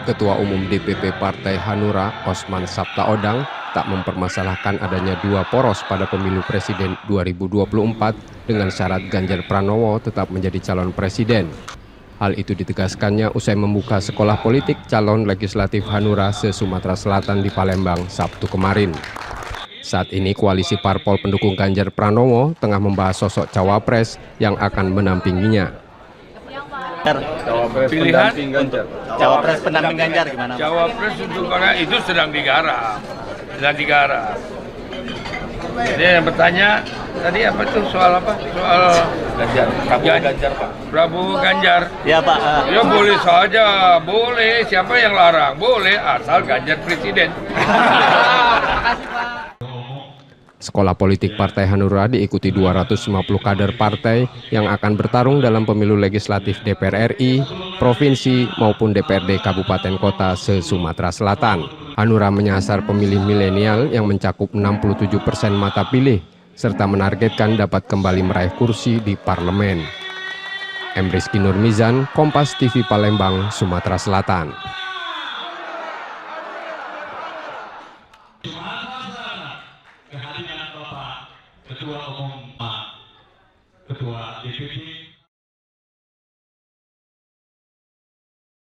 Ketua Umum DPP Partai Hanura, Osman Sabtaodang, tak mempermasalahkan adanya dua poros pada pemilu presiden 2024 dengan syarat Ganjar Pranowo tetap menjadi calon presiden. Hal itu ditegaskannya usai membuka sekolah politik calon legislatif Hanura se-Sumatera Selatan di Palembang Sabtu kemarin. Saat ini koalisi parpol pendukung Ganjar Pranowo tengah membahas sosok cawapres yang akan menampinginya. Cawapres pendamping Ganjar. Cawapres pendamping Ganjar gimana? Cawapres untuk itu sedang digarap. Jadi yang bertanya tadi apa tuh soal apa? Soal Ganjar, Prabowo Ganjar Pak. Prabowo Ganjar. Ya Pak. Ya boleh saja, boleh. Siapa yang larang? Boleh asal Ganjar presiden. Sekolah politik Partai Hanura diikuti 250 kader partai yang akan bertarung dalam pemilu legislatif DPR RI, provinsi maupun DPRD Kabupaten Kota se-Sumatera Selatan. Hanura menyasar pemilih milenial yang mencakup 67% mata pilih, serta menargetkan dapat kembali meraih kursi di parlemen. M. Rizky Nurmizan, Kompas TV Palembang, Sumatera Selatan. Kehadiran Bapak Ketua Umum Pak Ketua DPP